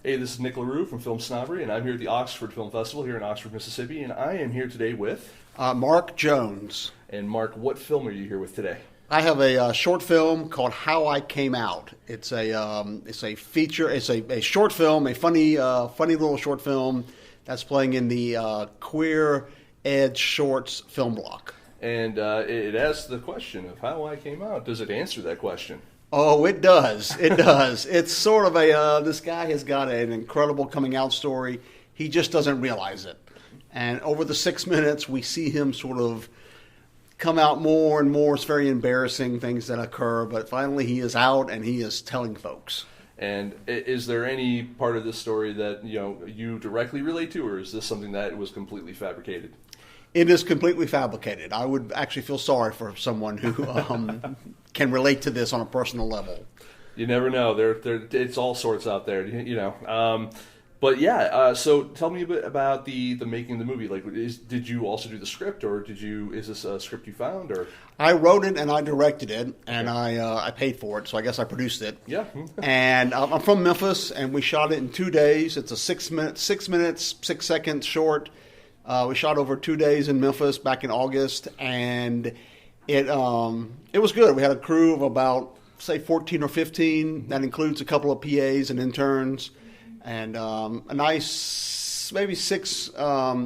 Hey, this is Nic LaRue from FilmSnobbery, and I'm here at the Oxford Film Festival here in Oxford, Mississippi, and I am here today with... Mark Jones. And Mark, what film are you here with today? I have a short film called How I Came Out. It's a feature. It's a short film, a funny little short film that's playing in the Queer Edge Shorts film block. And it asks the question of how I came out. Does it answer that question? Oh, it does. It does. It's sort of a this guy has got an incredible coming out story. He just doesn't realize it. And over the 6 minutes, we see him sort of come out more and more. It's very embarrassing things that occur, but finally he is out and he is telling folks. And is there any part of this story that you directly relate to, or is this something that was completely fabricated? It is completely fabricated. I would actually feel sorry for someone who can relate to this on a personal level. You never know. It's all sorts out there, But yeah, so tell me a bit about the making of the movie. Like, did you also do the script, or is this a script you found, or? I wrote it and I directed it, and I paid for it, so I guess I produced it. Yeah. And I'm from Memphis, and we shot it in 2 days. It's a 6 minutes, 6 seconds short. We shot over 2 days in Memphis back in August, and it was good. We had a crew of about, say, 14 or 15. That includes a couple of PAs and interns. And a nice, maybe 6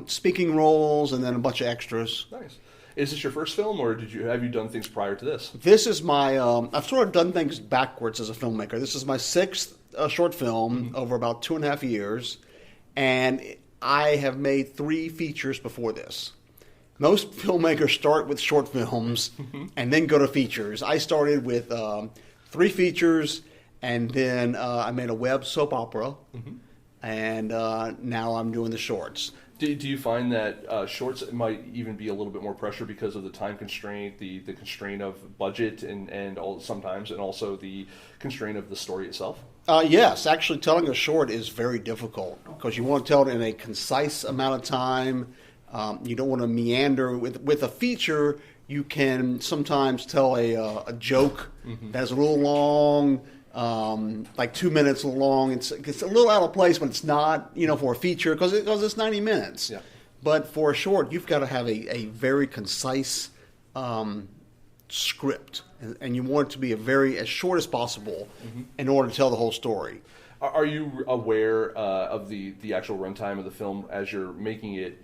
speaking roles, and then a bunch of extras. Nice. Is this your first film, or have you done things prior to this? This is my. I've sort of done things backwards as a filmmaker. This is my 6th short film over about 2.5 years, and I have made 3 features before this. Most filmmakers start with short films and then go to features. I started with 3 features. And then I made a web soap opera, and now I'm doing the shorts. Do you find that shorts might even be a little bit more pressure because of the time constraint, the constraint of budget, and also the constraint of the story itself? Yes, actually telling a short is very difficult because you want to tell it in a concise amount of time. You don't want to meander. With a feature, you can sometimes tell a joke that's a little long. Like 2 minutes long. It's a little out of place, but it's not, for a feature because it's 90 minutes. Yeah. But for a short, you've got to have a very concise script, and you want it to be as short as possible in order to tell the whole story. Are you aware of the actual runtime of the film as you're making it?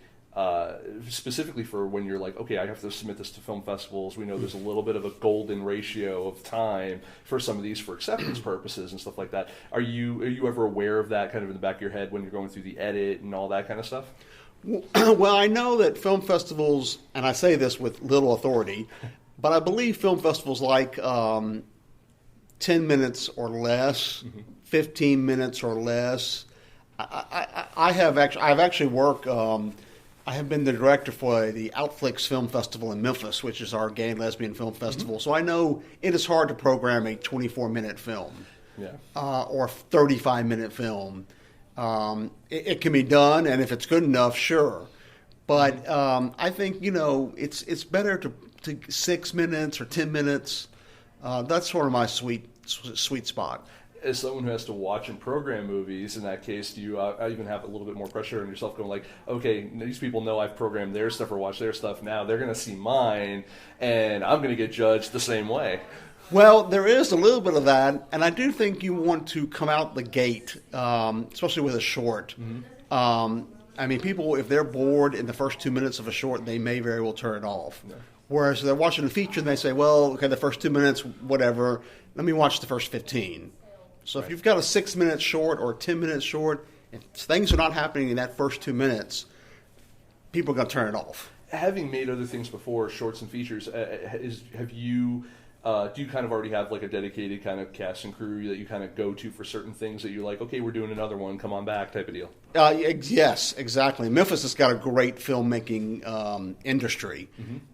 Specifically for when you're like, okay, I have to submit this to film festivals. We know there's a little bit of a golden ratio of time for some of these for acceptance purposes and stuff like that. Are you ever aware of that kind of in the back of your head when you're going through the edit and all that kind of stuff? Well, I know that film festivals, and I say this with little authority, but I believe film festivals like 10 minutes or less, 15 minutes or less. I've actually worked. I have been the director for the Outflix Film Festival in Memphis, which is our gay and lesbian film festival. So I know it is hard to program a 24-minute film or 35-minute film. It can be done, and if it's good enough, sure. But I think, it's better to 6 minutes or 10 minutes. That's sort of my sweet spot. As someone who has to watch and program movies, in that case, do you even have a little bit more pressure on yourself going like, okay, these people know I've programmed their stuff or watched their stuff, now they're going to see mine, and I'm going to get judged the same way? Well, there is a little bit of that, and I do think you want to come out the gate, especially with a short. People, if they're bored in the first 2 minutes of a short, they may very well turn it off. Yeah. Whereas they're watching a feature and they say, well, okay, the first 2 minutes, whatever, let me watch the first 15. So if you've got a 6 minute short or a 10 minute short, if things are not happening in that first 2 minutes, people are going to turn it off. Having made other things before, shorts and features, do you kind of already have like a dedicated kind of cast and crew that you kind of go to for certain things that you're like, okay, we're doing another one, come on back type of deal? Yes, exactly. Memphis has got a great filmmaking industry.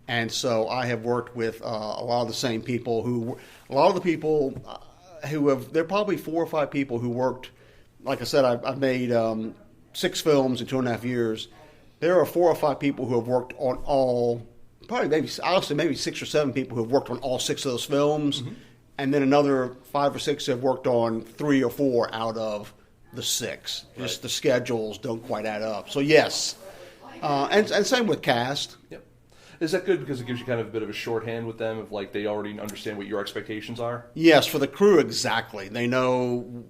And so I have worked with a lot of the same people there are probably 4 or 5 people who worked. Like I said, I've made 6 films in 2.5 years. There are 4 or 5 people who have worked on all, maybe 6 or 7 people who have worked on all 6 of those films, and then another 5 or 6 have worked on 3 or 4 out of the 6. Right. Just the schedules don't quite add up. So yes, and same with cast. Yep. Is that good because it gives you kind of a bit of a shorthand with them of like they already understand what your expectations are? Yes, for the crew, exactly. They know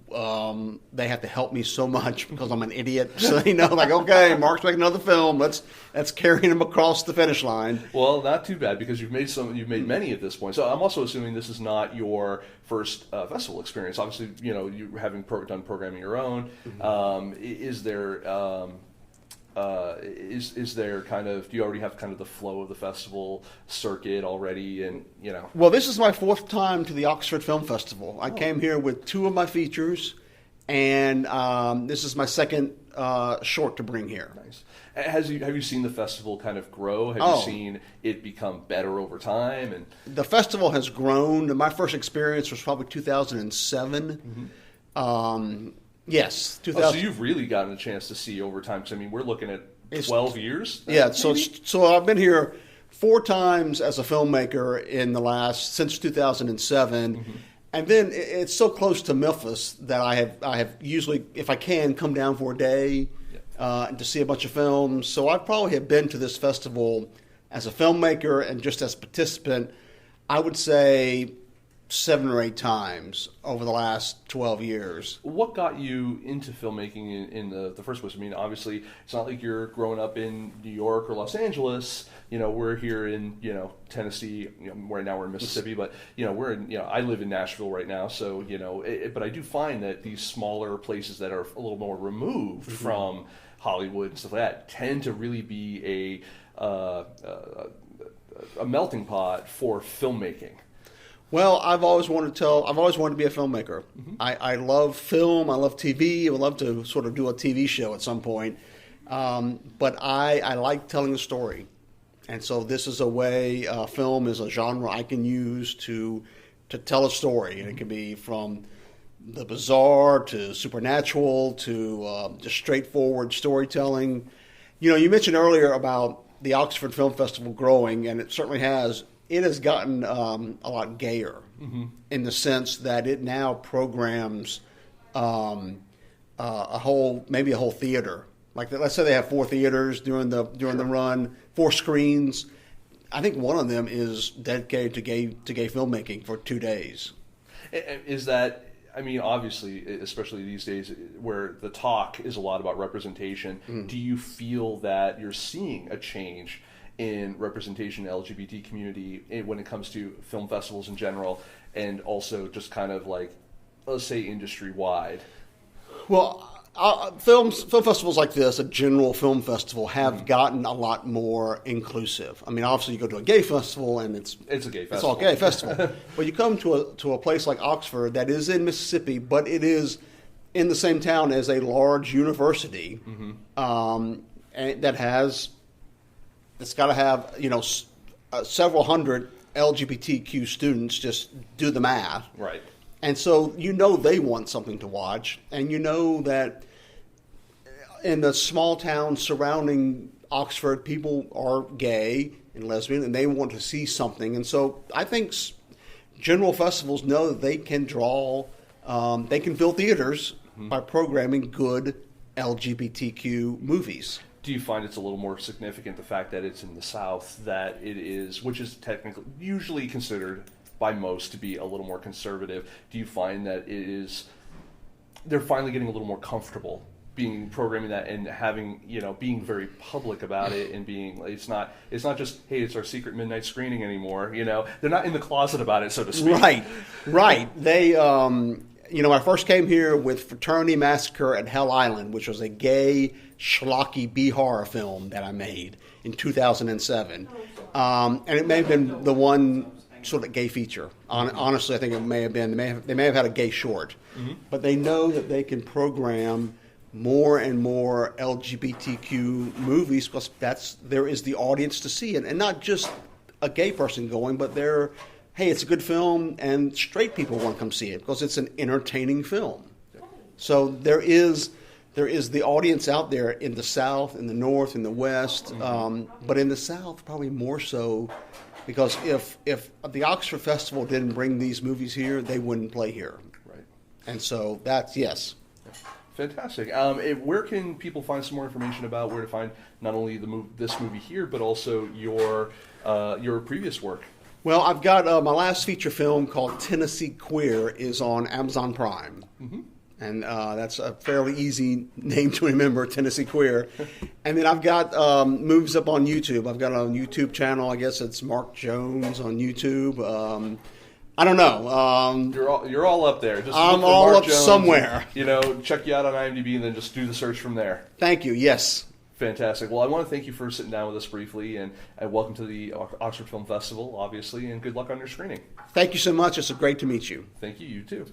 they have to help me so much because I'm an idiot. So they know, like, okay, Mark's making another film. Let's carry him across the finish line. Well, not too bad because you've made many at this point. So I'm also assuming this is not your first festival experience. Obviously, you having done programming your own. Is there is there kind of, do you already have kind of the flow of the festival circuit already, and Well, this is my 4th time to the Oxford Film Festival. I came here with 2 of my features, and this is my 2nd short to bring here. Nice. Have you seen the festival kind of grow? Have you seen it become better over time? And the festival has grown. My first experience was probably 2007. Yes, 2000. So you've really gotten a chance to see over time. Because we're looking at 12 years. Yeah, maybe? so I've been here 4 times as a filmmaker since 2007, and then it's so close to Memphis that I have usually, if I can, come down for a day to see a bunch of films. So I probably have been to this festival as a filmmaker and just as a participant, I would say 7 or 8 times over the last 12 years. What got you into filmmaking in the first place? Obviously, it's not like you're growing up in New York or Los Angeles. We're here in, Tennessee. Right now we're in Mississippi, but, we're in, I live in Nashville right now. So, but I do find that these smaller places that are a little more removed from Hollywood and stuff like that tend to really be a melting pot for filmmaking. Well, I've always wanted to be a filmmaker. I love film. I love TV. I would love to sort of do a TV show at some point. But I like telling a story. And so this is a way, film is a genre I can use to tell a story. And it can be from the bizarre to supernatural to just straightforward storytelling. You mentioned earlier about the Oxford Film Festival growing, and it certainly has. It has gotten a lot gayer in the sense that it now programs maybe a whole theater. Like let's say they have 4 theaters during the run, 4 screens. I think one of them is dedicated to gay filmmaking for 2 days. Is that? Obviously, especially these days where the talk is a lot about representation, do you feel that you're seeing a change in representation in the LGBT community when it comes to film festivals in general, and also just kind of like, let's say, industry-wide? Well, film festivals like this, a general film festival, have gotten a lot more inclusive. Obviously, you go to a gay festival and it's a gay festival. It's all gay festival. But you come to a place like Oxford that is in Mississippi, but it is in the same town as a large university, and it's got to have several hundred LGBTQ students. Just do the math, right? And so they want something to watch, and that in the small towns surrounding Oxford, people are gay and lesbian, and they want to see something. And so I think general festivals know that they can they can fill theaters by programming good LGBTQ movies. Do you find it's a little more significant the fact that it's in the South, that it is, which is technically usually considered by most to be a little more conservative? Do you find that they're finally getting a little more comfortable programming that and having, being very public about it, and being, it's not just, hey, it's our secret midnight screening anymore, they're not in the closet about it, so to speak. Right. They, I first came here with Fraternity Massacre at Hell Island, which was a gay schlocky B-horror film that I made in 2007. And it may have been the one sort of gay feature. Honestly, I think it may have been. They may have had a gay short. But they know that they can program more and more LGBTQ movies because there is the audience to see it. And not just a gay person going, but hey, it's a good film, and straight people want to come see it because it's an entertaining film. So there is the audience out there in the South, in the North, in the West, but in the South probably more so because if the Oxford Festival didn't bring these movies here, they wouldn't play here. Right. And so that's, yes. Fantastic. Where can people find some more information about where to find not only this movie here, but also your previous work? Well, I've got my last feature film called Tennessee Queer is on Amazon Prime. Mm-hmm. And that's a fairly easy name to remember, Tennessee Queer. And then I've got movies up on YouTube. I've got a YouTube channel. I guess it's Mark Jones on YouTube. I don't know. You're all up there. Just I'm look for all Mark up Jones somewhere. And, check you out on IMDb and then just do the search from there. Thank you. Yes. Fantastic. Well, I want to thank you for sitting down with us briefly, and welcome to the Oxford Film Festival, obviously, and good luck on your screening. Thank you so much. It's great to meet you. Thank you. You too.